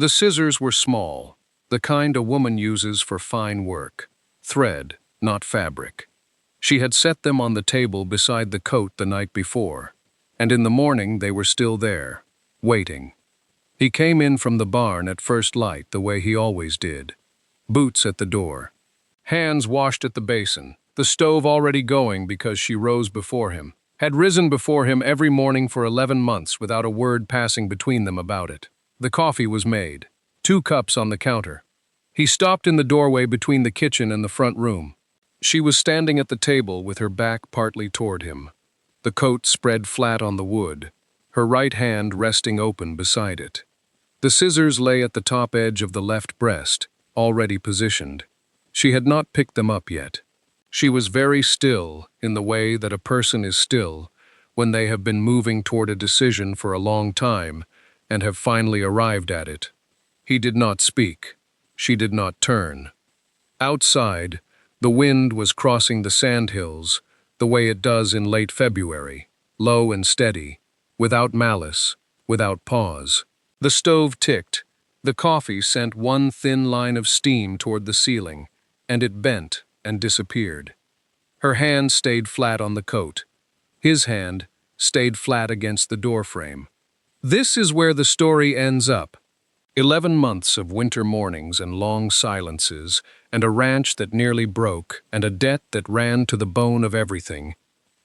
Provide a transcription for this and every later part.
The scissors were small, the kind a woman uses for fine work. Thread, not fabric. She had set them on the table beside the coat the night before, and in the morning they were still there, waiting. He came in from the barn at first light the way he always did. Boots at the door. Hands washed at the basin, the stove already going because she rose before him, had risen before him every morning for 11 months without a word passing between them about it. The coffee was made, 2 cups on the counter. He stopped in the doorway between the kitchen and the front room. She was standing at the table with her back partly toward him, the coat spread flat on the wood, her right hand resting open beside it. The scissors lay at the top edge of the left breast, already positioned. She had not picked them up yet. She was very still in the way that a person is still when they have been moving toward a decision for a long time and have finally arrived at it. He did not speak. She did not turn. Outside, the wind was crossing the sandhills the way it does in late February, low and steady, without malice, without pause. The stove ticked. The coffee sent one thin line of steam toward the ceiling, and it bent and disappeared. Her hand stayed flat on the coat. His hand stayed flat against the doorframe. This is where the story ends up. 11 months of winter mornings and long silences, and a ranch that nearly broke, and a debt that ran to the bone of everything.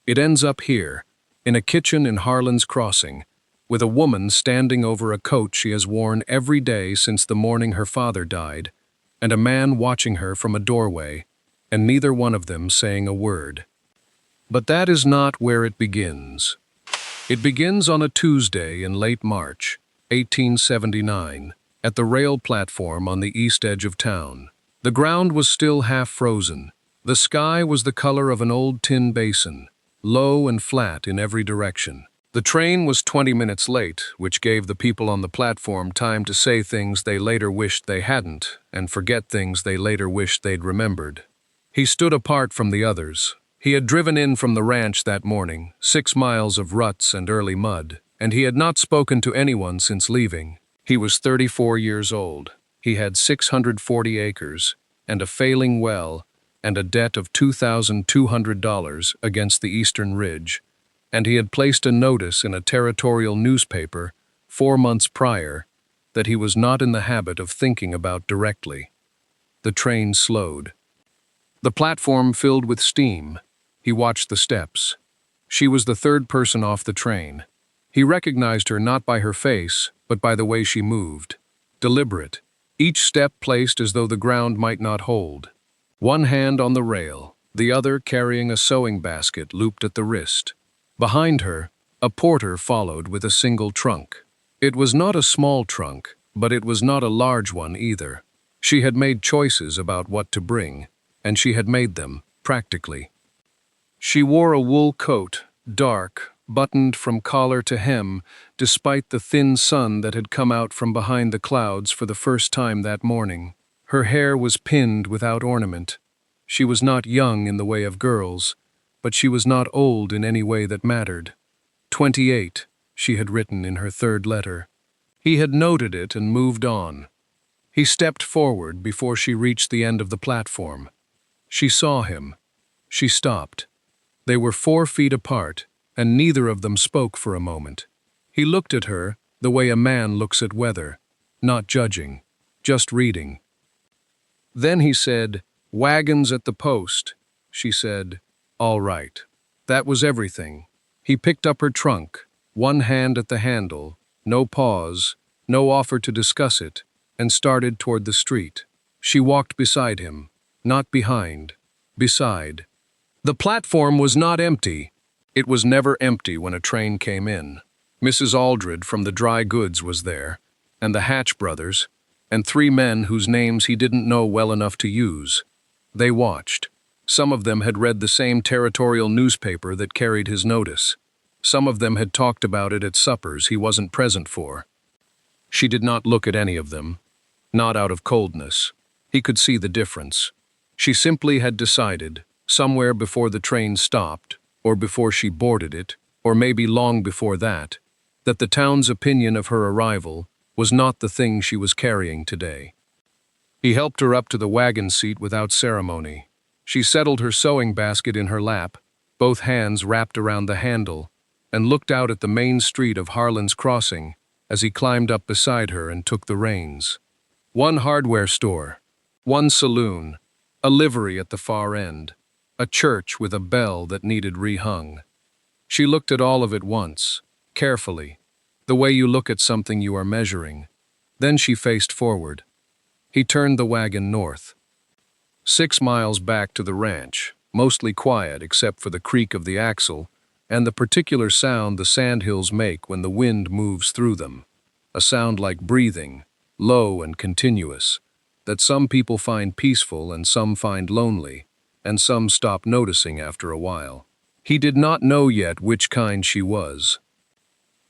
It ends up here, in a kitchen in Harlan's Crossing, with a woman standing over a coat she has worn every day since the morning her father died, and a man watching her from a doorway, and neither one of them saying a word. But that is not where it begins. It begins on a Tuesday in late March, 1879, at the rail platform on the east edge of town. The ground was still half frozen. The sky was the color of an old tin basin, low and flat in every direction. The train was 20 minutes late, which gave the people on the platform time to say things they later wished they hadn't, and forget things they later wished they'd remembered. He stood apart from the others. He had driven in from the ranch that morning, 6 miles of ruts and early mud, and he had not spoken to anyone since leaving. He was 34 years old. He had 640 acres, and a failing well, and a debt of $2,200 against the Eastern Ridge, and he had placed a notice in a territorial newspaper 4 months prior that he was not in the habit of thinking about directly. The train slowed. The platform filled with steam. He watched the steps. She was the third person off the train. He recognized her not by her face, but by the way she moved. Deliberate, each step placed as though the ground might not hold. One hand on the rail, the other carrying a sewing basket looped at the wrist. Behind her, a porter followed with a single trunk. It was not a small trunk, but it was not a large one either. She had made choices about what to bring, and she had made them, practically. She wore a wool coat, dark, buttoned from collar to hem, despite the thin sun that had come out from behind the clouds for the first time that morning. Her hair was pinned without ornament. She was not young in the way of girls, but she was not old in any way that mattered. 28, she had written in her third letter. He had noted it and moved on. He stepped forward before she reached the end of the platform. She saw him. She stopped. They were 4 feet apart, and neither of them spoke for a moment. He looked at her the way a man looks at weather, not judging, just reading. Then he said, "Wagons at the post." She said, "All right." That was everything. He picked up her trunk, one hand at the handle, no pause, no offer to discuss it, and started toward the street. She walked beside him, not behind, beside. The platform was not empty. It was never empty when a train came in. Mrs. Aldred from the dry goods was there, and the Hatch brothers, and 3 men whose names he didn't know well enough to use. They watched. Some of them had read the same territorial newspaper that carried his notice. Some of them had talked about it at suppers he wasn't present for. She did not look at any of them, not out of coldness. He could see the difference. She simply had decided, somewhere before the train stopped, or before she boarded it, or maybe long before that the town's opinion of her arrival was not the thing she was carrying today. He helped her up to the wagon seat without ceremony. She settled her sewing basket in her lap, both hands wrapped around the handle, and looked out at the main street of Harlan's Crossing as he climbed up beside her and took the reins. One hardware store, one saloon, a livery at the far end, a church with a bell that needed rehung. She looked at all of it once, carefully, the way you look at something you are measuring. Then she faced forward. He turned the wagon north. 6 miles back to the ranch, mostly quiet except for the creak of the axle and the particular sound the sandhills make when the wind moves through them, a sound like breathing, low and continuous, that some people find peaceful and some find lonely, and some stop noticing after a while. He did not know yet which kind she was.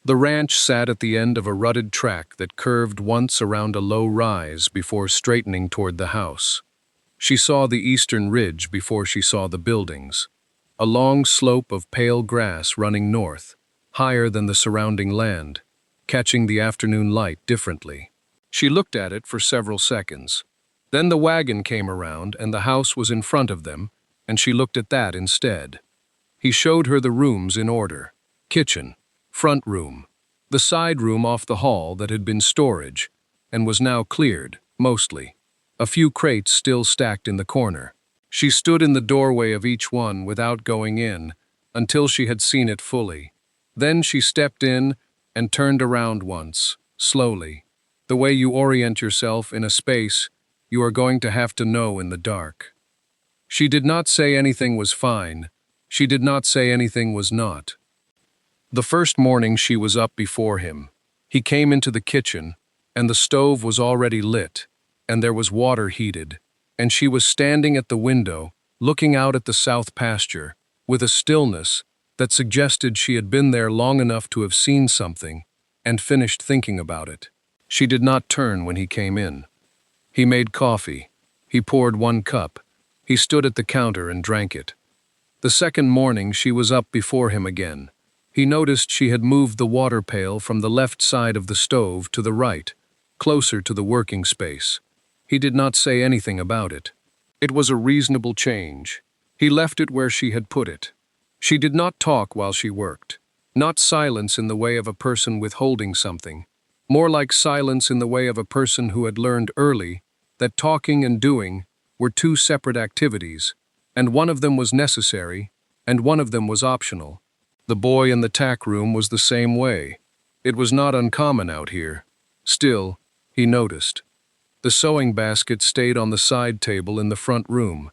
The ranch sat at the end of a rutted track that curved once around a low rise before straightening toward the house. She saw the eastern ridge before she saw the buildings, a long slope of pale grass running north, higher than the surrounding land, catching the afternoon light differently. She looked at it for several seconds. Then the wagon came around and the house was in front of them, and she looked at that instead. He showed her the rooms in order: kitchen, front room, the side room off the hall that had been storage and was now cleared, mostly, a few crates still stacked in the corner. She stood in the doorway of each one without going in until she had seen it fully. Then she stepped in and turned around once, slowly, the way you orient yourself in a space you are going to have to know in the dark. She did not say anything was fine. She did not say anything was not. The first morning she was up before him. He came into the kitchen, and the stove was already lit, and there was water heated, and she was standing at the window, looking out at the south pasture, with a stillness that suggested she had been there long enough to have seen something and finished thinking about it. She did not turn when he came in. He made coffee. He poured 1 cup. He stood at the counter and drank it. The second morning she was up before him again. He noticed she had moved the water pail from the left side of the stove to the right, closer to the working space. He did not say anything about it. It was a reasonable change. He left it where she had put it. She did not talk while she worked. Not silence in the way of a person withholding something. More like silence in the way of a person who had learned early that talking and doing were 2 separate activities, and one of them was necessary, and one of them was optional. The boy in the tack room was the same way. It was not uncommon out here. Still, he noticed. The sewing basket stayed on the side table in the front room.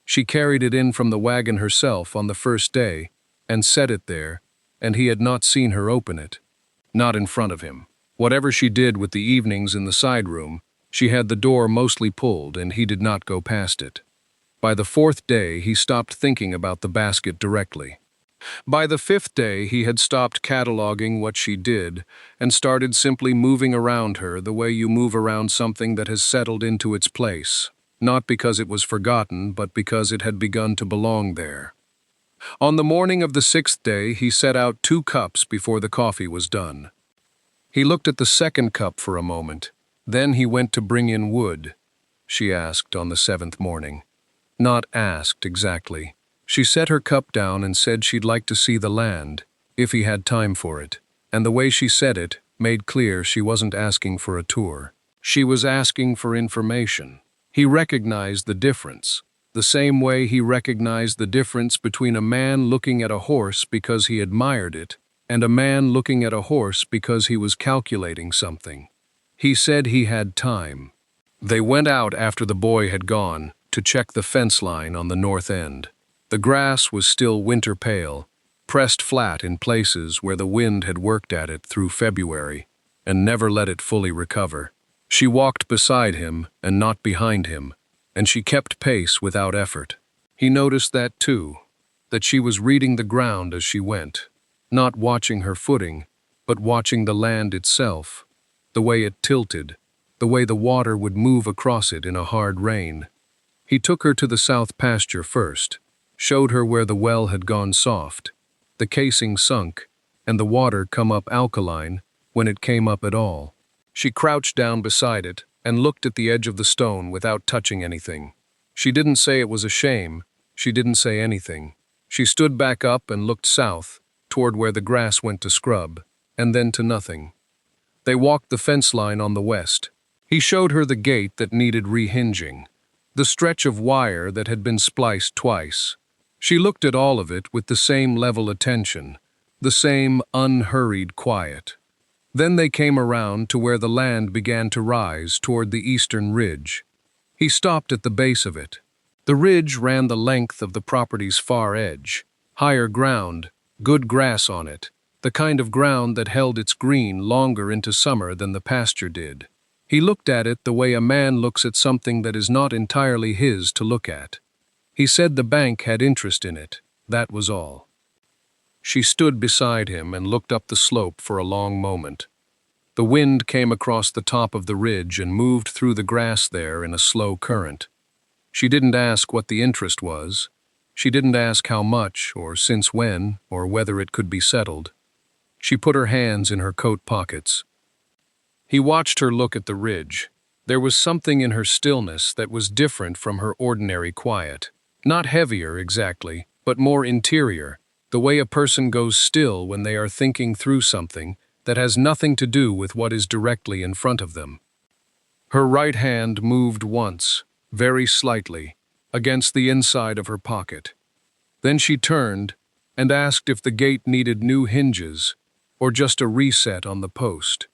She carried it in from the wagon herself on the first day and set it there, and he had not seen her open it. Not in front of him. Whatever she did with the evenings in the side room, she had the door mostly pulled and he did not go past it. By the 4th day, he stopped thinking about the basket directly. By the 5th day, he had stopped cataloging what she did and started simply moving around her the way you move around something that has settled into its place, not because it was forgotten, but because it had begun to belong there. On the morning of the 6th day, he set out 2 cups before the coffee was done. He looked at the second cup for a moment. Then he went to bring in wood, she asked on the 7th morning. Not asked exactly. She set her cup down and said she'd like to see the land, if he had time for it, and the way she said it made clear she wasn't asking for a tour. She was asking for information. He recognized the difference, the same way he recognized the difference between a man looking at a horse because he admired it and a man looking at a horse because he was calculating something. He said he had time. They went out after the boy had gone to check the fence line on the north end. The grass was still winter pale, pressed flat in places where the wind had worked at it through February and never let it fully recover. She walked beside him and not behind him, and she kept pace without effort. He noticed that too, that she was reading the ground as she went, not watching her footing, but watching the land itself, the way it tilted, the way the water would move across it in a hard rain. He took her to the south pasture first, showed her where the well had gone soft, the casing sunk, and the water come up alkaline when it came up at all. She crouched down beside it and looked at the edge of the stone without touching anything. She didn't say it was a shame. She didn't say anything. She stood back up and looked south, toward where the grass went to scrub, and then to nothing. They walked the fence line on the west. He showed her the gate that needed rehinging, the stretch of wire that had been spliced twice. She looked at all of it with the same level attention, the same unhurried quiet. Then they came around to where the land began to rise toward the eastern ridge. He stopped at the base of it. The ridge ran the length of the property's far edge. Higher ground, good grass on it, the kind of ground that held its green longer into summer than the pasture did. He looked at it the way a man looks at something that is not entirely his to look at. He said the bank had interest in it, that was all. She stood beside him and looked up the slope for a long moment. The wind came across the top of the ridge and moved through the grass there in a slow current. She didn't ask what the interest was. She didn't ask how much, or since when, or whether it could be settled. She put her hands in her coat pockets. He watched her look at the ridge. There was something in her stillness that was different from her ordinary quiet. Not heavier, exactly, but more interior, the way a person goes still when they are thinking through something that has nothing to do with what is directly in front of them. Her right hand moved once, very slightly, against the inside of her pocket. Then she turned and asked if the gate needed new hinges or just a reset on the post.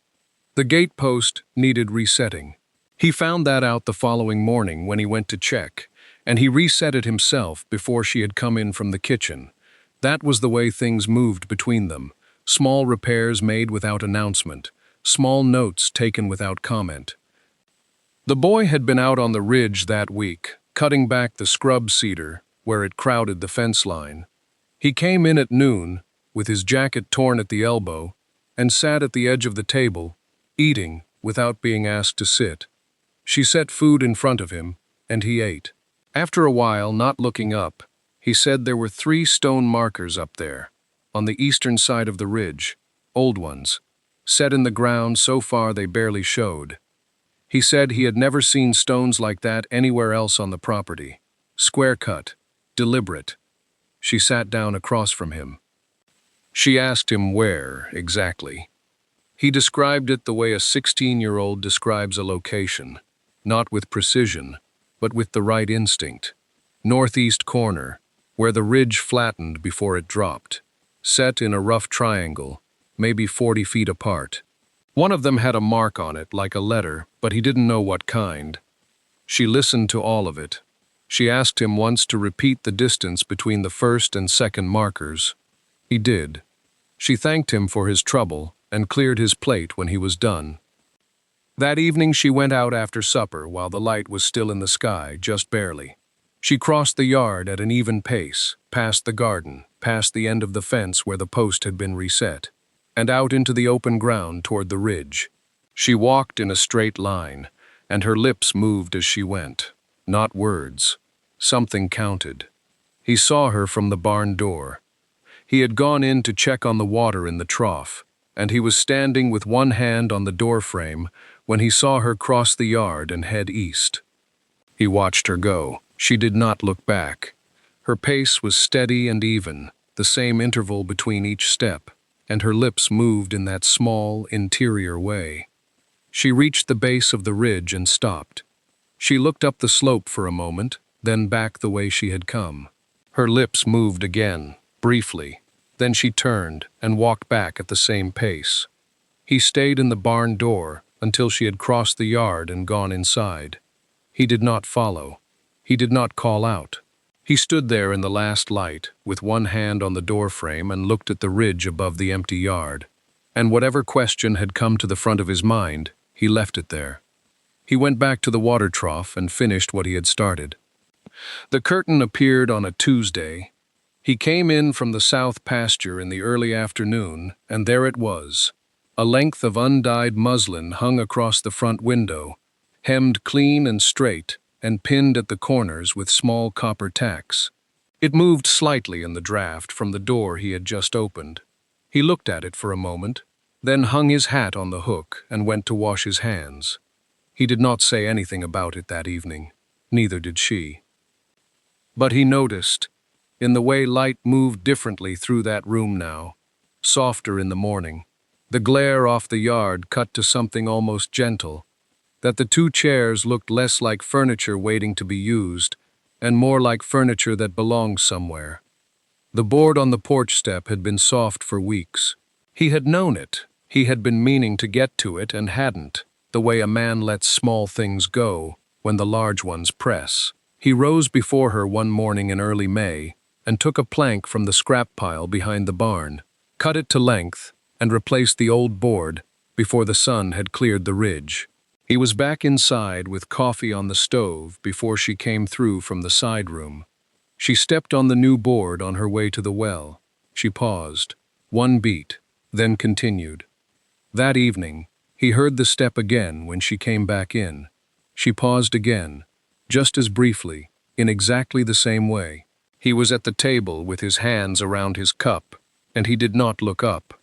The gate post needed resetting. He found that out the following morning when he went to check, and he reset it himself before she had come in from the kitchen. That was the way things moved between them. Small repairs made without announcement, small notes taken without comment. The boy had been out on the ridge that week, cutting back the scrub cedar where it crowded the fence line. He came in at noon, with his jacket torn at the elbow, and sat at the edge of the table, eating without being asked to sit. She set food in front of him, and he ate. After a while, not looking up, he said there were 3 stone markers up there, on the eastern side of the ridge, old ones, set in the ground so far they barely showed. He said he had never seen stones like that anywhere else on the property. Square cut, deliberate. She sat down across from him. She asked him where, exactly. He described it the way a 16-year-old describes a location, not with precision, but with the right instinct. Northeast corner, where the ridge flattened before it dropped, set in a rough triangle, maybe 40 feet apart. One of them had a mark on it, like a letter, but he didn't know what kind. She listened to all of it. She asked him once to repeat the distance between the first and second markers. He did. She thanked him for his trouble and cleared his plate when he was done. That evening she went out after supper while the light was still in the sky, just barely. She crossed the yard at an even pace, past the garden, past the end of the fence where the post had been reset, and out into the open ground toward the ridge. She walked in a straight line, and her lips moved as she went. Not words. Something counted. He saw her from the barn door. He had gone in to check on the water in the trough, and he was standing with one hand on the doorframe when he saw her cross the yard and head east. He watched her go. She did not look back. Her pace was steady and even, the same interval between each step, and her lips moved in that small, interior way. She reached the base of the ridge and stopped. She looked up the slope for a moment, then back the way she had come. Her lips moved again, briefly. Then she turned and walked back at the same pace. He stayed in the barn door until she had crossed the yard and gone inside. He did not follow. He did not call out. He stood there in the last light, with one hand on the doorframe and looked at the ridge above the empty yard. And whatever question had come to the front of his mind, he left it there. He went back to the water trough and finished what he had started. The curtain appeared on a Tuesday. He came in from the south pasture in the early afternoon, and there it was. A length of undyed muslin hung across the front window, hemmed clean and straight, and pinned at the corners with small copper tacks. It moved slightly in the draft from the door he had just opened. He looked at it for a moment, then hung his hat on the hook and went to wash his hands. He did not say anything about it that evening. Neither did she. But he noticed, in the way light moved differently through that room now, softer in the morning, the glare off the yard cut to something almost gentle, that the two chairs looked less like furniture waiting to be used, and more like furniture that belonged somewhere. The board on the porch step had been soft for weeks. He had known it. He had been meaning to get to it and hadn't, the way a man lets small things go when the large ones press. He rose before her one morning in early May and took a plank from the scrap pile behind the barn, cut it to length, and replaced the old board before the sun had cleared the ridge. He was back inside with coffee on the stove before she came through from the side room. She stepped on the new board on her way to the well. She paused, one beat, then continued. That evening, he heard the step again when she came back in. She paused again, just as briefly, in exactly the same way. He was at the table with his hands around his cup, and he did not look up.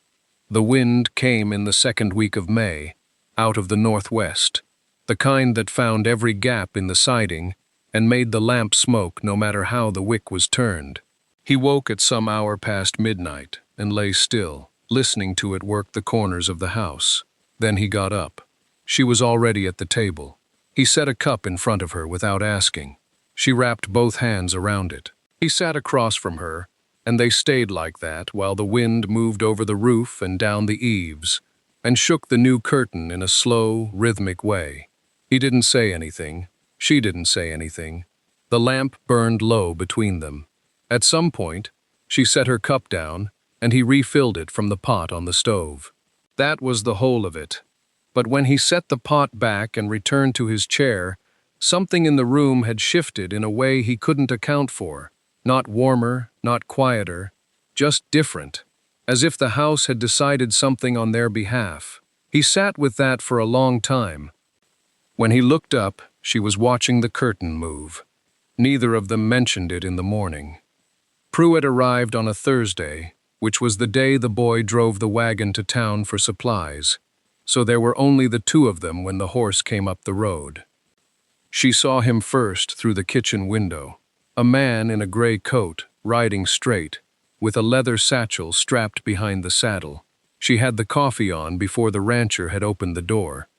The wind came in the second week of May, out of the northwest, the kind that found every gap in the siding and made the lamp smoke no matter how the wick was turned. He woke at some hour past midnight and lay still, listening to it work the corners of the house. Then he got up. She was already at the table. He set a cup in front of her without asking. She wrapped both hands around it. He sat across from her, and they stayed like that while the wind moved over the roof and down the eaves, and shook the new curtain in a slow, rhythmic way. He didn't say anything. She didn't say anything. The lamp burned low between them. At some point, she set her cup down, and he refilled it from the pot on the stove. That was the whole of it. But when he set the pot back and returned to his chair, something in the room had shifted in a way he couldn't account for. Not warmer, not quieter, just different, as if the house had decided something on their behalf. He sat with that for a long time. When he looked up, she was watching the curtain move. Neither of them mentioned it in the morning. Pruitt arrived on a Thursday, which was the day the boy drove the wagon to town for supplies, so there were only the two of them when the horse came up the road. She saw him first through the kitchen window. A man in a gray coat, riding straight, with a leather satchel strapped behind the saddle. She had the coffee on before the rancher had opened the door.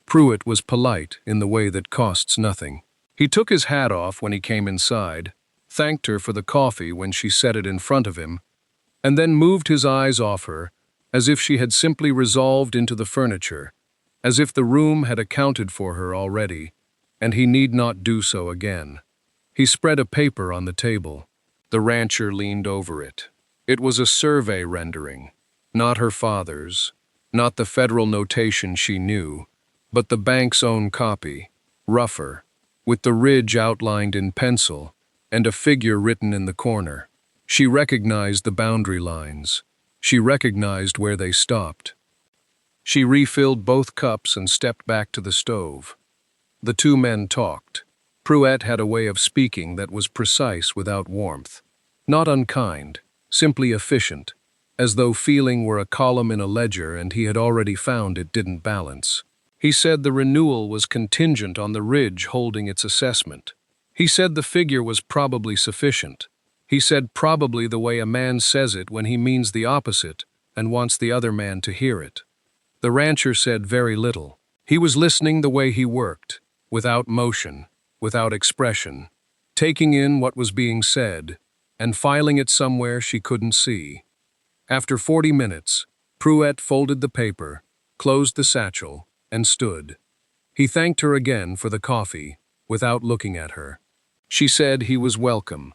Pruitt was polite in the way that costs nothing. He took his hat off when he came inside, thanked her for the coffee when she set it in front of him, and then moved his eyes off her as if she had simply resolved into the furniture, as if the room had accounted for her already, and he need not do so again. He spread a paper on the table. The rancher leaned over it. It was a survey rendering, not her father's, not the federal notation she knew, but the bank's own copy, rougher, with the ridge outlined in pencil and a figure written in the corner. She recognized the boundary lines. She recognized where they stopped. She refilled both cups and stepped back to the stove. The two men talked. Pruitt had a way of speaking that was precise without warmth. Not unkind, simply efficient, as though feeling were a column in a ledger and he had already found it didn't balance. He said the renewal was contingent on the ridge holding its assessment. He said the figure was probably sufficient. He said probably the way a man says it when he means the opposite and wants the other man to hear it. The rancher said very little. He was listening the way he worked, without motion, without expression, taking in what was being said, and filing it somewhere she couldn't see. After 40 minutes, Pruitt folded the paper, closed the satchel, and stood. He thanked her again for the coffee, without looking at her. She said he was welcome.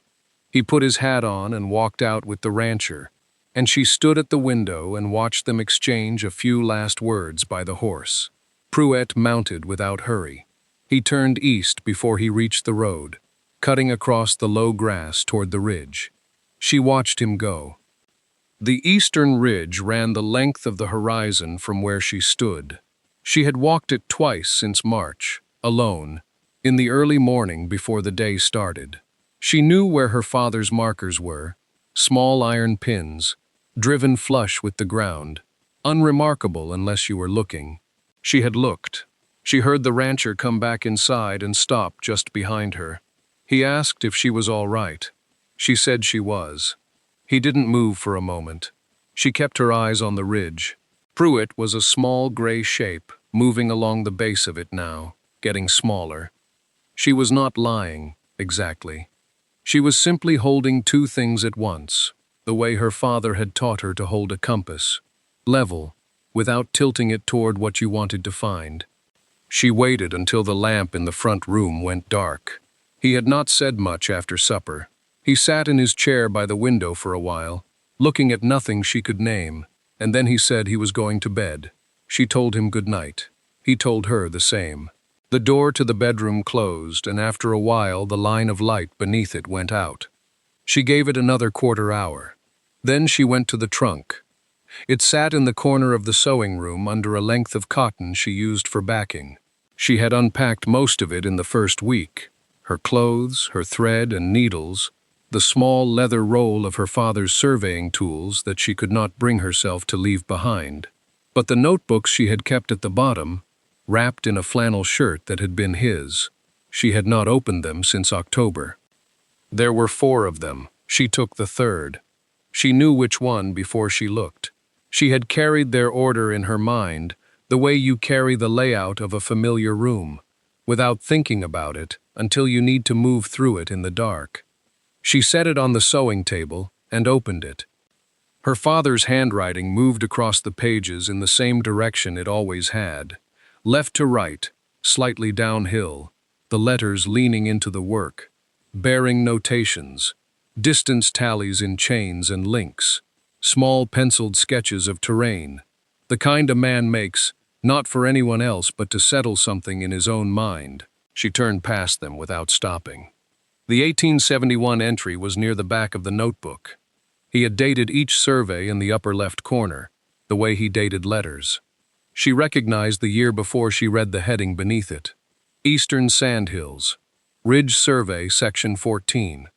He put his hat on and walked out with the rancher, and she stood at the window and watched them exchange a few last words by the horse. Pruitt mounted without hurry. He turned east before he reached the road, cutting across the low grass toward the ridge. She watched him go. The eastern ridge ran the length of the horizon from where she stood. She had walked it twice since March, alone, in the early morning before the day started. She knew where her father's markers were, small iron pins, driven flush with the ground, unremarkable unless you were looking. She had looked. She heard the rancher come back inside and stop just behind her. He asked if she was all right. She said she was. He didn't move for a moment. She kept her eyes on the ridge. Pruitt was a small gray shape, moving along the base of it now, getting smaller. She was not lying, exactly. She was simply holding two things at once, the way her father had taught her to hold a compass. Level, without tilting it toward what you wanted to find. She waited until the lamp in the front room went dark. He had not said much after supper. He sat in his chair by the window for a while, looking at nothing she could name, and then he said he was going to bed. She told him good night. He told her the same. The door to the bedroom closed, and after a while the line of light beneath it went out. She gave it another quarter hour. Then she went to the trunk. It sat in the corner of the sewing room under a length of cotton she used for backing. She had unpacked most of it in the first week. Her clothes, her thread and needles, the small leather roll of her father's surveying tools that she could not bring herself to leave behind. But the notebooks she had kept at the bottom, wrapped in a flannel shirt that had been his. She had not opened them since October. There were 4 of them. She took the third. She knew which one before she looked. She had carried their order in her mind, the way you carry the layout of a familiar room, without thinking about it until you need to move through it in the dark. She set it on the sewing table and opened it. Her father's handwriting moved across the pages in the same direction it always had. Left to right, slightly downhill, the letters leaning into the work, bearing notations, distance tallies in chains and links, small penciled sketches of terrain, the kind a man makes, not for anyone else but to settle something in his own mind. She turned past them without stopping. The 1871 entry was near the back of the notebook. He had dated each survey in the upper left corner, the way he dated letters. She recognized the year before she read the heading beneath it. Eastern Sandhills, Ridge Survey, Section 14.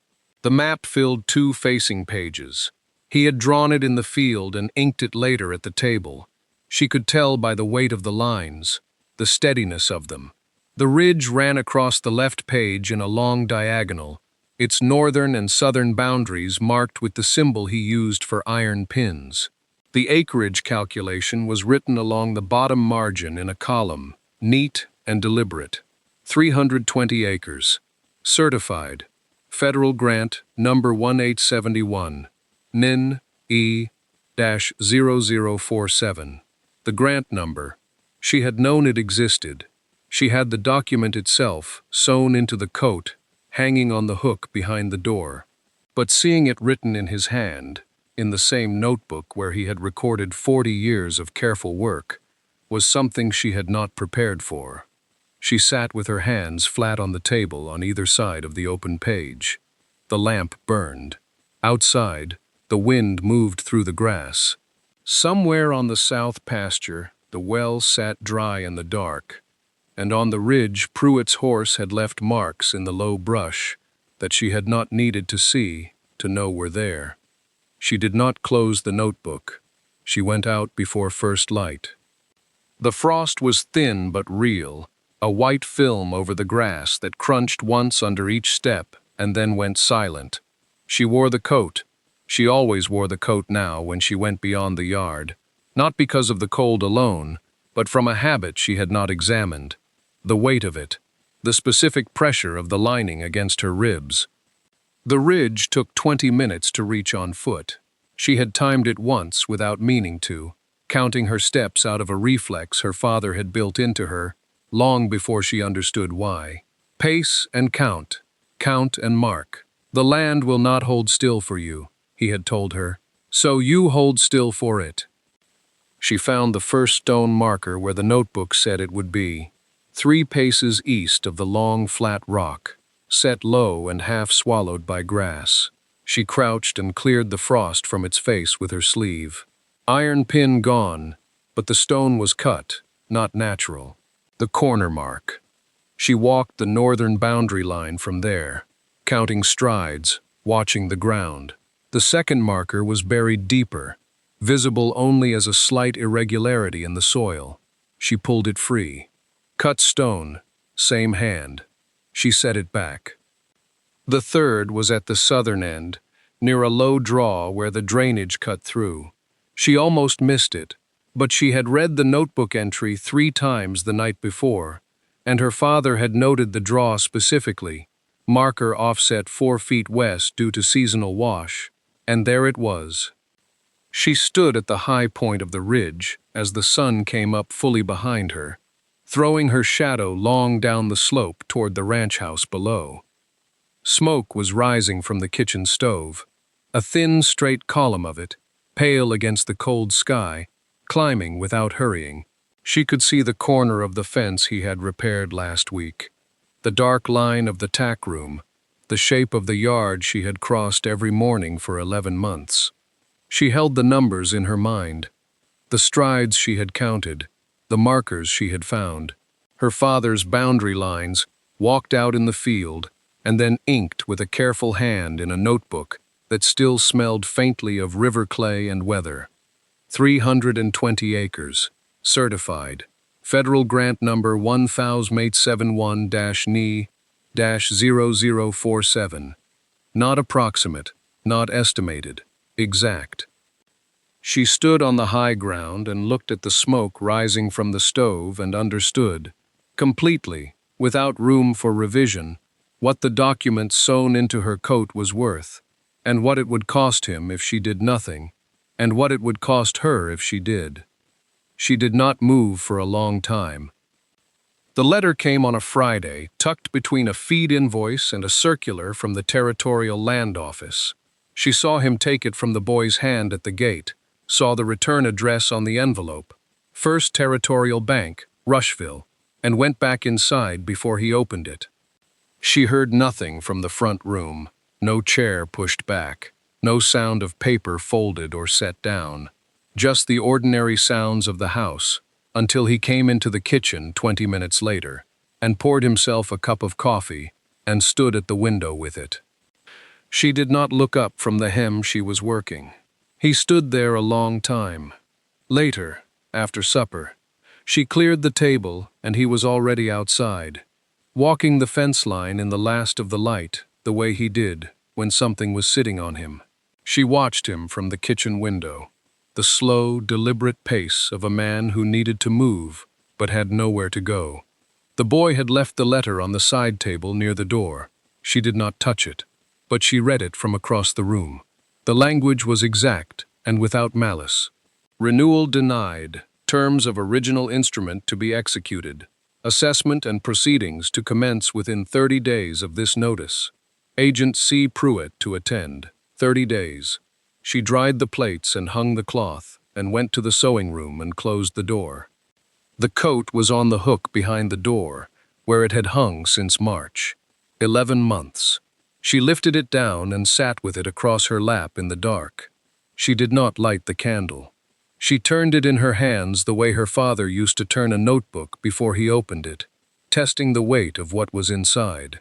The map filled 2 facing pages. He had drawn it in the field and inked it later at the table. She could tell by the weight of the lines, the steadiness of them. The ridge ran across the left page in a long diagonal, its northern and southern boundaries marked with the symbol he used for iron pins. The acreage calculation was written along the bottom margin in a column, neat and deliberate. 320 acres. Certified. Federal Grant Number 1871. NIN E-0047. The grant number. She had known it existed. She had the document itself, sewn into the coat, hanging on the hook behind the door. But seeing it written in his hand, in the same notebook where he had recorded 40 years of careful work, was something she had not prepared for. She sat with her hands flat on the table on either side of the open page. The lamp burned. Outside, the wind moved through the grass. Somewhere on the south pasture, the well sat dry in the dark, and on the ridge Pruitt's horse had left marks in the low brush that she had not needed to see to know were there. She did not close the notebook. She went out before first light. The frost was thin but real, a white film over the grass that crunched once under each step and then went silent. She wore the coat. She always wore the coat now when she went beyond the yard, not because of the cold alone, but from a habit she had not examined. The weight of it, the specific pressure of the lining against her ribs. The ridge took 20 minutes to reach on foot. She had timed it once without meaning to, counting her steps out of a reflex her father had built into her, long before she understood why. Pace and count and mark. The land will not hold still for you, he had told her, so you hold still for it. She found the first stone marker where the notebook said it would be, 3 paces east of the long flat rock, set low and half swallowed by grass. She crouched and cleared the frost from its face with her sleeve. Iron pin gone, but the stone was cut, not natural. The corner mark. She walked the northern boundary line from there, counting strides, watching the ground. The second marker was buried deeper, visible only as a slight irregularity in the soil. She pulled it free. Cut stone, same hand. She set it back. The third was at the southern end, near a low draw where the drainage cut through. She almost missed it, but she had read the notebook entry 3 times the night before, and her father had noted the draw specifically, marker offset 4 feet west due to seasonal wash, and there it was. She stood at the high point of the ridge as the sun came up fully behind her, throwing her shadow long down the slope toward the ranch house below. Smoke was rising from the kitchen stove, a thin, straight column of it, pale against the cold sky, climbing without hurrying. She could see the corner of the fence he had repaired last week, the dark line of the tack room, the shape of the yard she had crossed every morning for 11 months. She held the numbers in her mind, the strides she had counted, the markers she had found, her father's boundary lines, walked out in the field, and then inked with a careful hand in a notebook that still smelled faintly of river clay and weather. 320 acres, certified, federal grant number 1071-NE-0047. Not approximate, not estimated, exact. She stood on the high ground and looked at the smoke rising from the stove and understood, completely, without room for revision, what the document sewn into her coat was worth, and what it would cost him if she did nothing, and what it would cost her if she did. She did not move for a long time. The letter came on a Friday, tucked between a feed invoice and a circular from the Territorial Land Office. She saw him take it from the boy's hand at the gate, saw the return address on the envelope, First Territorial Bank, Rushville, and went back inside before he opened it. She heard nothing from the front room, no chair pushed back, no sound of paper folded or set down, just the ordinary sounds of the house, until he came into the kitchen 20 minutes later, and poured himself a cup of coffee, and stood at the window with it. She did not look up from the hem she was working. He stood there a long time. Later, after supper, she cleared the table, and he was already outside, walking the fence line in the last of the light, the way he did when something was sitting on him. She watched him from the kitchen window, the slow, deliberate pace of a man who needed to move but had nowhere to go. The boy had left the letter on the side table near the door. She did not touch it, but she read it from across the room. The language was exact and without malice. Renewal denied, terms of original instrument to be executed. Assessment and proceedings to commence within 30 days of this notice. Agent C. Pruitt to attend. 30 days. She dried the plates and hung the cloth, and went to the sewing room and closed the door. The coat was on the hook behind the door, where it had hung since March. 11 months. She lifted it down and sat with it across her lap in the dark. She did not light the candle. She turned it in her hands the way her father used to turn a notebook before he opened it, testing the weight of what was inside.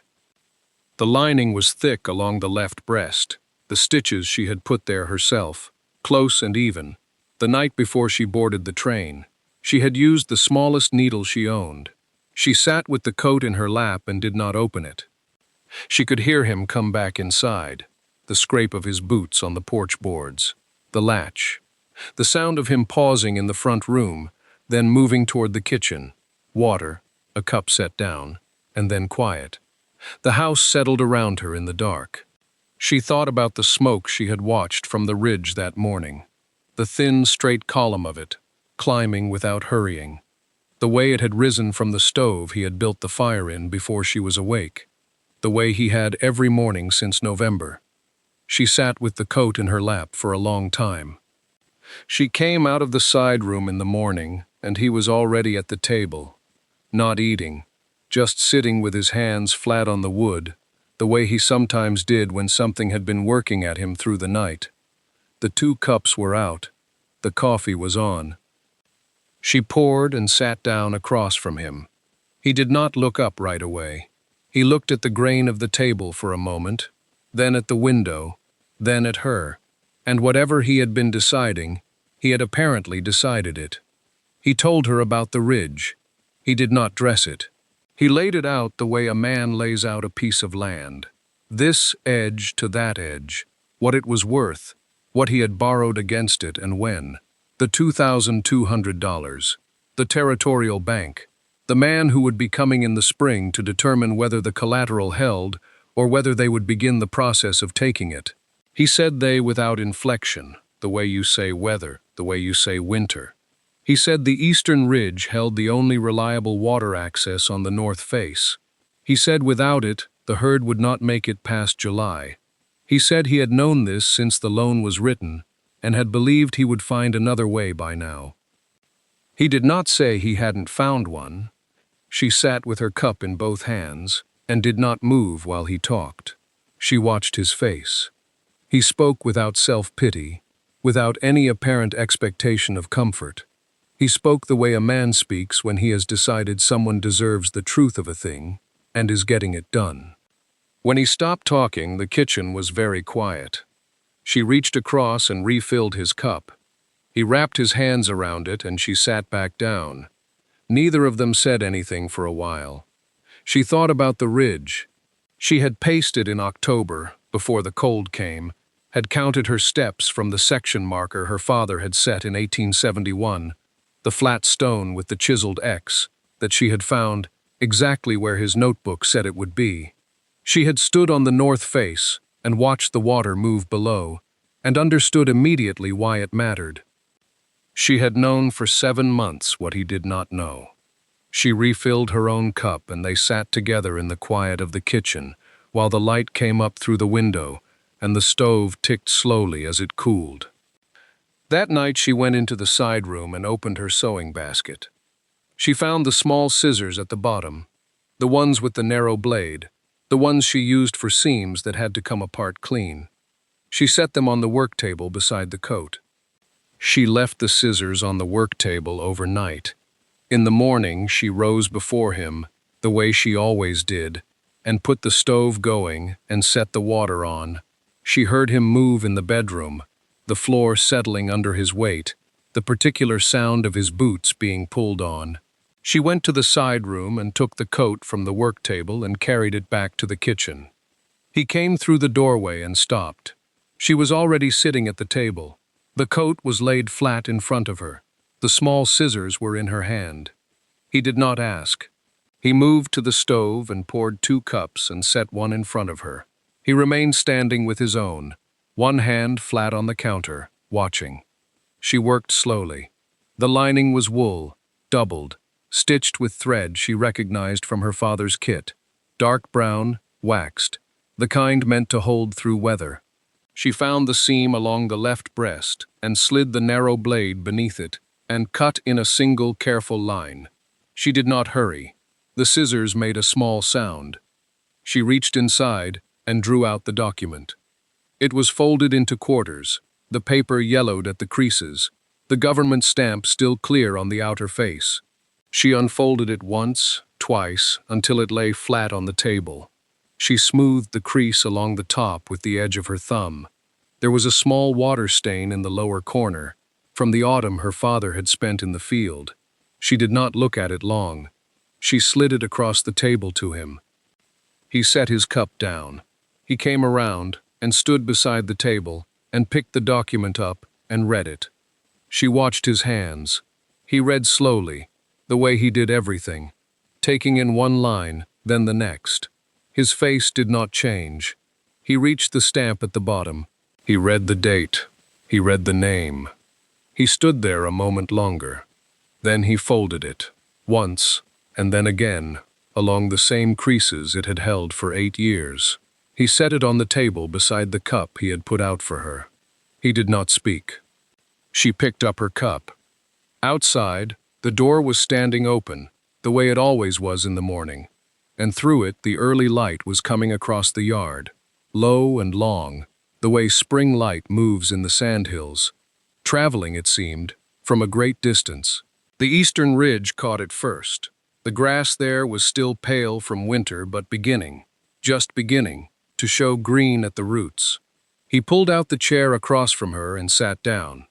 The lining was thick along the left breast, the stitches she had put there herself, close and even. The night before she boarded the train, she had used the smallest needle she owned. She sat with the coat in her lap and did not open it. She could hear him come back inside, the scrape of his boots on the porch boards, the latch, the sound of him pausing in the front room, then moving toward the kitchen, water, a cup set down, and then quiet. The house settled around her in the dark. She thought about the smoke she had watched from the ridge that morning, the thin, straight column of it, climbing without hurrying, the way it had risen from the stove he had built the fire in before she was awake, the way he had every morning since November. She sat with the coat in her lap for a long time. She came out of the side room in the morning, and he was already at the table, not eating, just sitting with his hands flat on the wood, the way he sometimes did when something had been working at him through the night. The 2 cups were out. The coffee was on. She poured and sat down across from him. He did not look up right away. He looked at the grain of the table for a moment, then at the window, then at her, and whatever he had been deciding, He had apparently decided it. He told her about the ridge. He did not dress it. He laid it out the way a man lays out a piece of land. This edge to that edge, what it was worth, what he had borrowed against it and when, the $2,200, the territorial bank, the man who would be coming in the spring to determine whether the collateral held or whether they would begin the process of taking it. He said they without inflection, the way you say weather, the way you say winter. He said the eastern ridge held the only reliable water access on the north face. He said without it, the herd would not make it past July. He said he had known this since the loan was written and had believed he would find another way by now. He did not say he hadn't found one. She sat with her cup in both hands and did not move while he talked. She watched his face. He spoke without self-pity, without any apparent expectation of comfort. He spoke the way a man speaks when he has decided someone deserves the truth of a thing and is getting it done. When he stopped talking, the kitchen was very quiet. She reached across and refilled his cup. He wrapped his hands around it and she sat back down. Neither of them said anything for a while. She thought about the ridge. She had paced it in October, before the cold came, had counted her steps from the section marker her father had set in 1871, the flat stone with the chiseled X that she had found exactly where his notebook said it would be. She had stood on the north face and watched the water move below and understood immediately why it mattered. She had known for 7 months what he did not know. She refilled her own cup and they sat together in the quiet of the kitchen while the light came up through the window and the stove ticked slowly as it cooled. That night she went into the side room and opened her sewing basket. She found the small scissors at the bottom, the ones with the narrow blade, the ones she used for seams that had to come apart clean. She set them on the work table beside the coat. She left the scissors on the work table overnight. In the morning she rose before him, the way she always did, and put the stove going and set the water on. She heard him move in the bedroom, the floor settling under his weight, the particular sound of his boots being pulled on. She went to the side room and took the coat from the work table and carried it back to the kitchen. He came through the doorway and stopped. She was already sitting at the table. The coat was laid flat in front of her. The small scissors were in her hand. He did not ask. He moved to the stove and poured 2 cups and set one in front of her. He remained standing with his own, one hand flat on the counter, watching. She worked slowly. The lining was wool, doubled, stitched with thread she recognized from her father's kit, dark brown, waxed, the kind meant to hold through weather. She found the seam along the left breast and slid the narrow blade beneath it and cut in a single careful line. She did not hurry. The scissors made a small sound. She reached inside and drew out the document. It was folded into quarters, the paper yellowed at the creases, the government stamp still clear on the outer face. She unfolded it once, twice, until it lay flat on the table. She smoothed the crease along the top with the edge of her thumb. There was a small water stain in the lower corner, from the autumn her father had spent in the field. She did not look at it long. She slid it across the table to him. He set his cup down. He came around and stood beside the table and picked the document up and read it. She watched his hands. He read slowly, the way he did everything, taking in one line, then the next. His face did not change. He reached the stamp at the bottom. He read the date. He read the name. He stood there a moment longer. Then he folded it, once, and then again, along the same creases it had held for 8 years. He set it on the table beside the cup he had put out for her. He did not speak. She picked up her cup. Outside, the door was standing open, the way it always was in the morning, and through it the early light was coming across the yard, low and long, the way spring light moves in the sandhills, traveling, it seemed, from a great distance. The eastern ridge caught it first. The grass there was still pale from winter, but beginning, just beginning, to show green at the roots. He pulled out the chair across from her and sat down.